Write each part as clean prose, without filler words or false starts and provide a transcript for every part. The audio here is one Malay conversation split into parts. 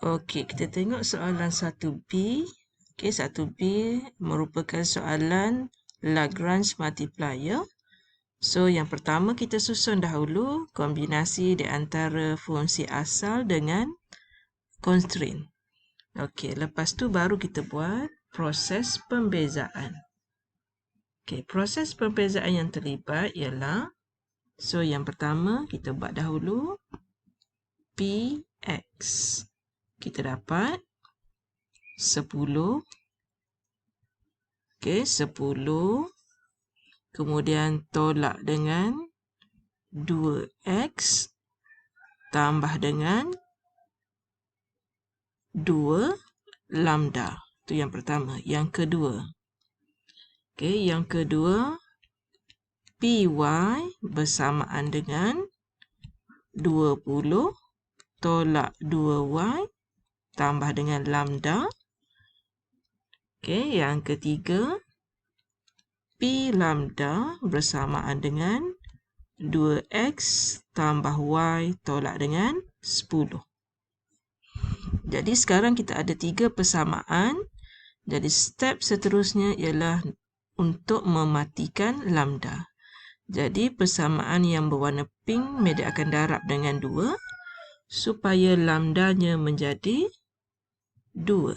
Okey, kita tengok soalan 1B. Okey, 1B merupakan soalan Lagrange multiplier. So, yang pertama kita susun dahulu kombinasi di antara fungsi asal dengan constraint. Okey, lepas tu baru kita buat proses pembezaan. Okey, proses pembezaan yang terlibat ialah, so yang pertama kita buat dahulu Px. Kita dapat 10. Okey, 10. Kemudian tolak dengan 2x tambah dengan 2 lambda. Itu yang pertama. Yang kedua. Okey, yang kedua, py bersamaan dengan 20 tolak 2y tambah dengan lambda. Okey, yang ketiga, P lambda bersamaan dengan 2x tambah y tolak dengan 10. Jadi sekarang kita ada 3 persamaan. Jadi step seterusnya ialah untuk mematikan lambda. Jadi persamaan yang berwarna pink, Meda akan darab dengan 2 supaya lambdanya menjadi 2.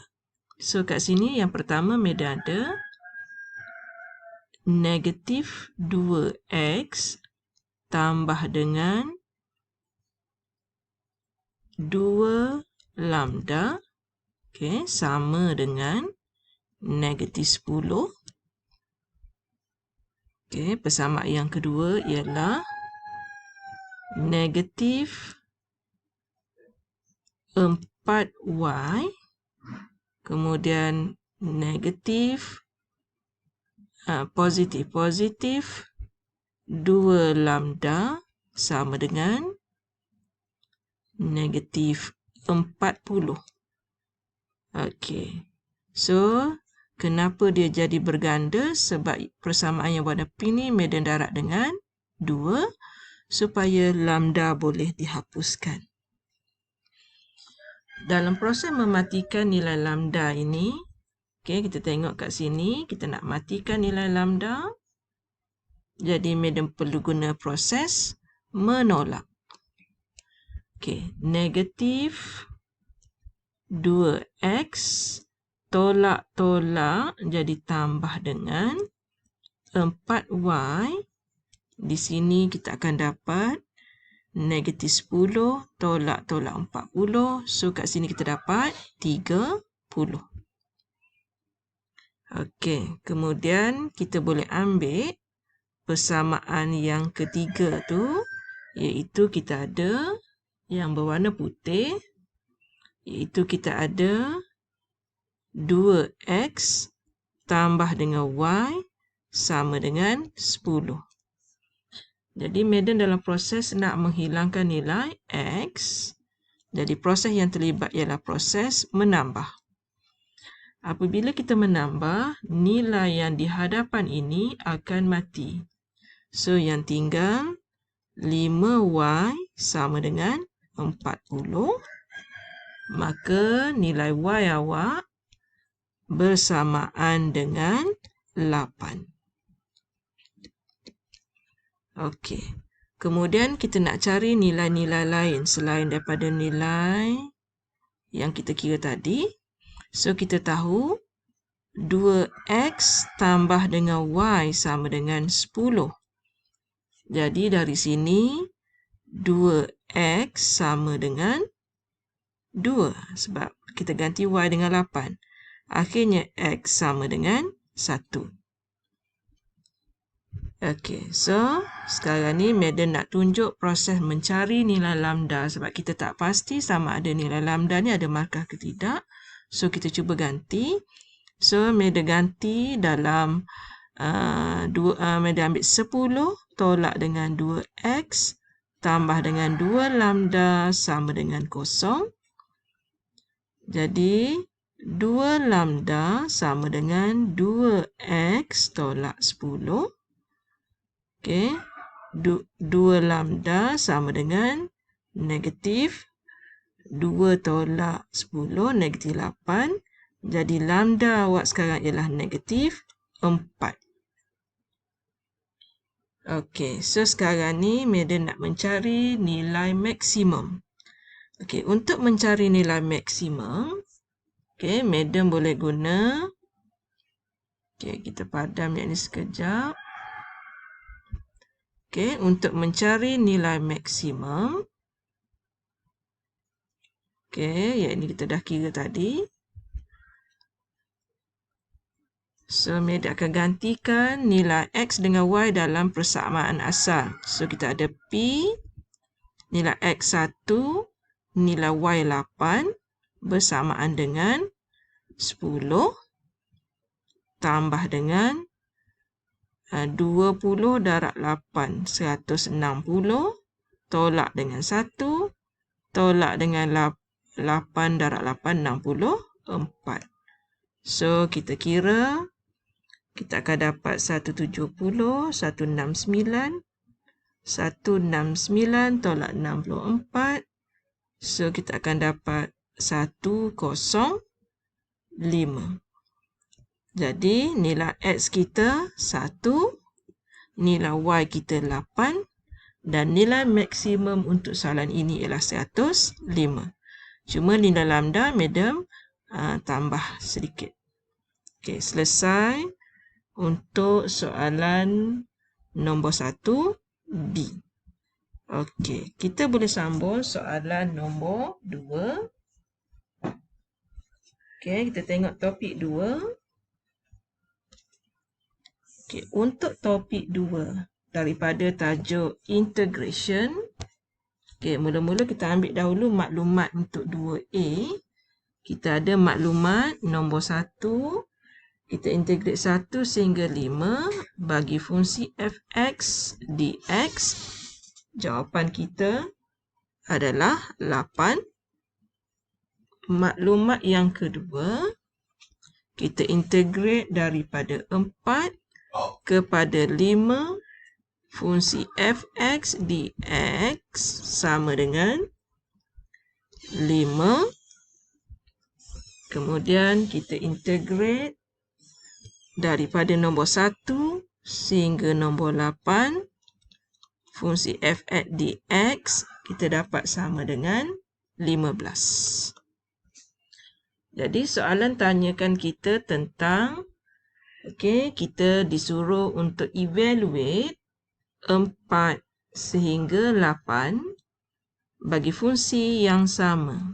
So kat sini yang pertama Meda ada negatif 2x tambah dengan 2 lambda, okay, sama dengan negatif 10. Okay, persamaan yang kedua ialah negatif 4y kemudian negatif positif 2 lambda sama dengan negatif 40. Okey. So, kenapa dia jadi berganda? Sebab persamaan yang warna pink ni Meda darab dengan 2 supaya lambda boleh dihapuskan. Dalam proses mematikan nilai lambda ini, okey, kita tengok kat sini, kita nak matikan nilai lambda. Jadi Meda perlu guna proses menolak. Okey, negatif 2x tolak-tolak jadi tambah dengan 4y. Di sini kita akan dapat negatif 10 tolak-tolak 40. So kat sini kita dapat 30. Okey, kemudian kita boleh ambil persamaan yang ketiga tu, iaitu kita ada yang berwarna putih, iaitu kita ada 2x tambah dengan y sama dengan 10. Jadi Meda dalam proses nak menghilangkan nilai x. Jadi proses yang terlibat ialah proses menambah. Apabila kita menambah, nilai yang di hadapan ini akan mati. So yang tinggal 5y sama dengan 40. Maka nilai y awak bersamaan dengan 8. Okey. Kemudian kita nak cari nilai-nilai lain selain daripada nilai yang kita kira tadi. So kita tahu 2x tambah dengan y sama dengan 10. Jadi dari sini 2x sama dengan 2 sebab kita ganti y dengan 8. Akhirnya x sama dengan 1. Okey, so sekarang ni Meda nak tunjuk proses mencari nilai lambda sebab kita tak pasti sama ada nilai lambda ni ada markah ke tidak. So kita cuba ganti. So Meda ganti dalam Meda ambil 10 tolak dengan 2x tambah dengan 2 lambda sama dengan 0. Jadi 2 lambda sama dengan 2x tolak 10. Okey, 2 lambda sama dengan negatif 2 tolak 10, negatif 8. Jadi lambda awak sekarang ialah negatif 4. Okey, so sekarang ni Madam nak mencari nilai maksimum. Okey, untuk mencari nilai maksimum, okey, Madam boleh guna. Okey, kita padam yang ni sekejap. Okey, untuk mencari nilai maksimum. Okey, yang ni kita dah kira tadi. So, Madam akan gantikan nilai X dengan Y dalam persamaan asal. So, kita ada P, nilai X 1, nilai Y 8 bersamaan dengan 10 tambah dengan 20 darab 8, 160 tolak dengan 1 tolak dengan 8 darab 8, 64. So, kita kira. Kita akan dapat 170, 169, 169 tolak 64. So, kita akan dapat 105. Jadi, nilai X kita 1, nilai Y kita 8 dan nilai maksimum untuk soalan ini ialah 105. Cuma nilai lambda, Madam tambah sedikit. Okey, selesai. Untuk soalan nombor 1, B. Okey, kita boleh sambung soalan nombor 2. Okey, kita tengok topik 2. Okey, untuk topik 2 daripada tajuk integration. Okey, mula-mula kita ambil dahulu maklumat untuk 2A. Kita ada maklumat nombor 1. Kita integrate 1 sehingga 5 bagi fungsi fx dx. Jawapan kita adalah 8. Maklumat yang kedua, kita integrate daripada 4 kepada 5 fungsi fx dx sama dengan 5. Kemudian kita integrate daripada nombor 1 sehingga nombor 8, fungsi fx dx kita dapat sama dengan 15. Jadi soalan tanyakan kita tentang, okey, kita disuruh untuk evaluate 4 sehingga 8 bagi fungsi yang sama.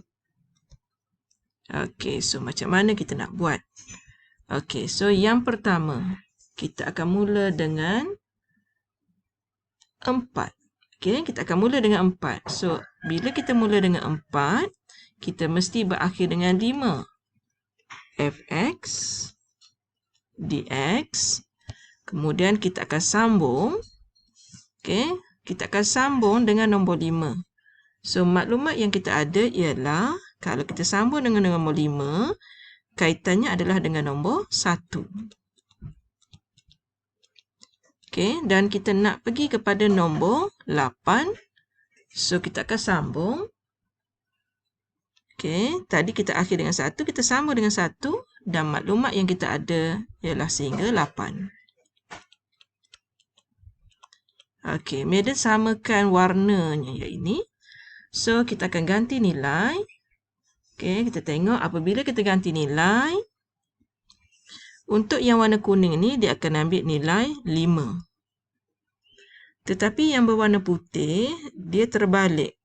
Okey, so macam mana kita nak buat? Okey, so yang pertama, kita akan mula dengan 4. Okey, kita akan mula dengan 4. So, bila kita mula dengan 4, kita mesti berakhir dengan 5. Fx dx. Kemudian kita akan sambung. Okey, kita akan sambung dengan nombor 5. So, maklumat yang kita ada ialah kalau kita sambung dengan nombor 5, kaitannya adalah dengan nombor 1. Okey, dan kita nak pergi kepada nombor 8. So, kita akan sambung. Okey, tadi kita akhir dengan 1, kita sambung dengan 1 dan maklumat yang kita ada ialah sehingga 8. Okey, Madam samakan warnanya yang ini. So, kita akan ganti nilai. Okey, kita tengok apabila kita ganti nilai, untuk yang warna kuning ni dia akan ambil nilai 5. Tetapi yang berwarna putih, dia terbalik.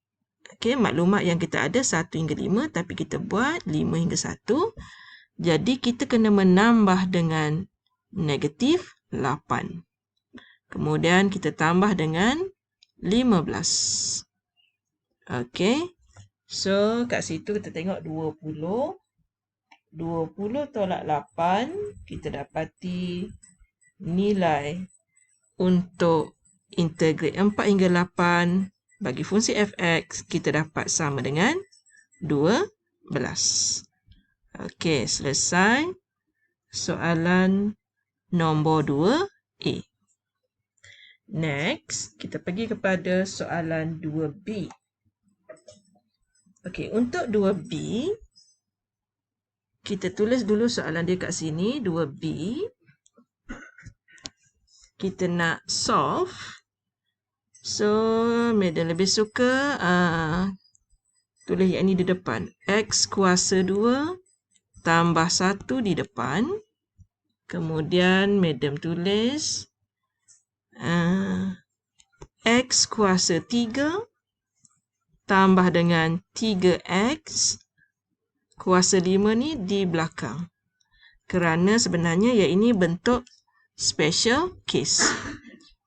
Okey, maklumat yang kita ada 1 hingga 5, tapi kita buat 5 hingga 1. Jadi, kita kena menambah dengan negatif 8. Kemudian, kita tambah dengan 15. Okey. So, kat situ kita tengok 20. 20 tolak 8, kita dapati nilai untuk integrate 4 hingga 8 bagi fungsi fx, kita dapat sama dengan 12. Okey, selesai soalan nombor 2A. Next, kita pergi kepada soalan 2B. Okey, untuk 2B, kita tulis dulu soalan dia kat sini, 2B. Kita nak solve. So, Madam lebih suka tulis yang ni di depan. X kuasa 2 tambah 1 di depan. Kemudian, Madam tulis X kuasa 3 tambah dengan 3X kuasa 5 ni di belakang. Kerana sebenarnya yang ini bentuk special case.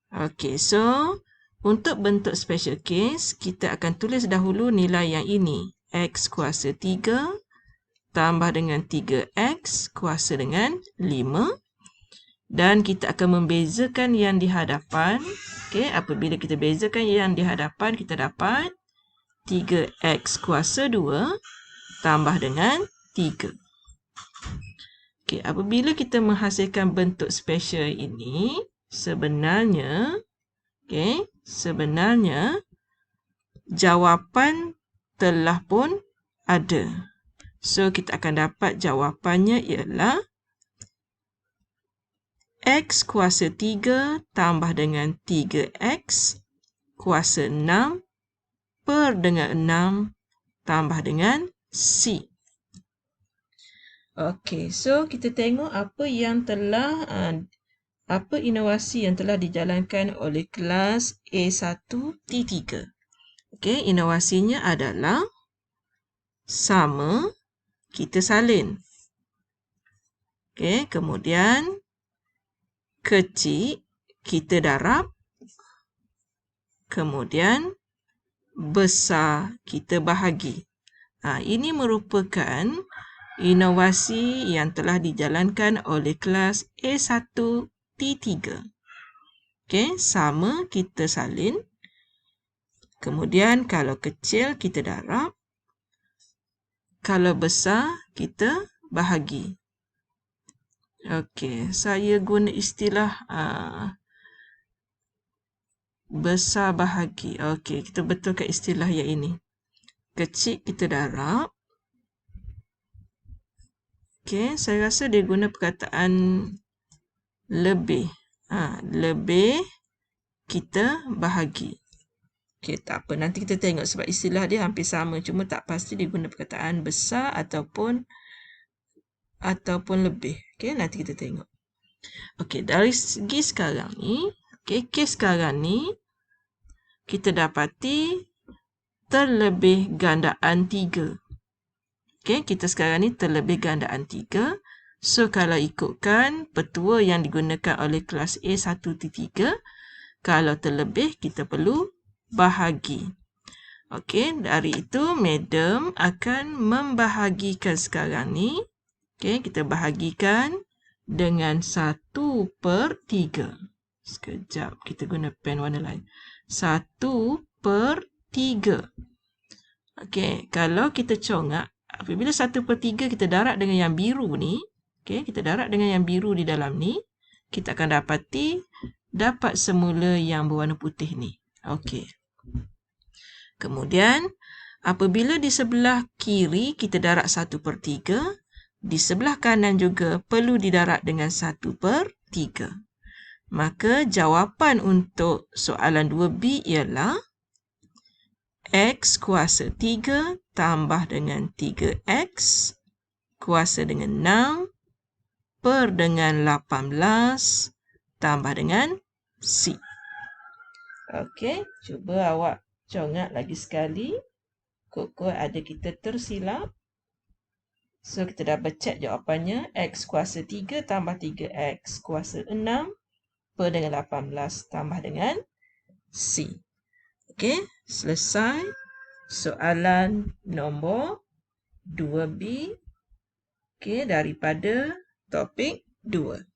Okey, so untuk bentuk special case, kita akan tulis dahulu nilai yang ini. X kuasa 3 tambah dengan 3X kuasa dengan 5. Dan kita akan membezakan yang di hadapan. Okey, apabila kita bezakan yang di hadapan, kita dapat 3X kuasa 2 tambah dengan 3. Okey, apabila kita menghasilkan bentuk special ini, sebenarnya jawapan telah pun ada. So, kita akan dapat jawapannya ialah X kuasa 3 tambah dengan 3X kuasa 6 per dengan 6 tambah dengan C. Okey, so kita tengok apa inovasi yang telah dijalankan oleh kelas A1T3. Okey, inovasinya adalah sama, kita salin. Okey, kemudian kecil, kita darab. Kemudian besar, kita bahagi. Ini merupakan inovasi yang telah dijalankan oleh kelas A1T3. Okey, sama, kita salin. Kemudian kalau kecil, kita darab. Kalau besar, kita bahagi. Okey, saya guna istilah besar bahagi. Okey, kita betulkan istilah yang ini. Kecil, kita darab. Okey, saya rasa dia guna perkataan lebih. Lebih, kita bahagi. Okey, tak apa. Nanti kita tengok sebab istilah dia hampir sama. Cuma tak pasti dia guna perkataan besar ataupun lebih. Okey, nanti kita tengok. Okey, dari segi sekarang ni, kes sekarang ni, kita dapati terlebih gandaan 3. Okey, kita sekarang ni terlebih gandaan 3. So, kalau ikutkan petua yang digunakan oleh kelas A1T3, kalau terlebih, kita perlu bahagi. Okey, dari itu, Madam akan membahagikan sekarang ni. Okey, kita bahagikan dengan 1/3. Sekejap, kita guna pen warna lain. 1/3. Okey, kalau kita congak, apabila 1/3 kita darab dengan yang biru ni, okey, kita darab dengan yang biru di dalam ni, kita akan dapati dapat semula yang berwarna putih ni. Okey. Kemudian, apabila di sebelah kiri kita darab 1/3, di sebelah kanan juga perlu didarab dengan 1/3. Maka jawapan untuk soalan 2B ialah X kuasa 3 tambah dengan 3X kuasa dengan 6 per dengan 18 tambah dengan C. Okey, cuba awak congak lagi sekali. Kok ada kita tersilap. So, kita dah becek jawapannya. X kuasa 3 tambah 3X kuasa 6 per dengan 18 tambah dengan C. Okey, selesai soalan nombor 2B. Okey, daripada topik 2.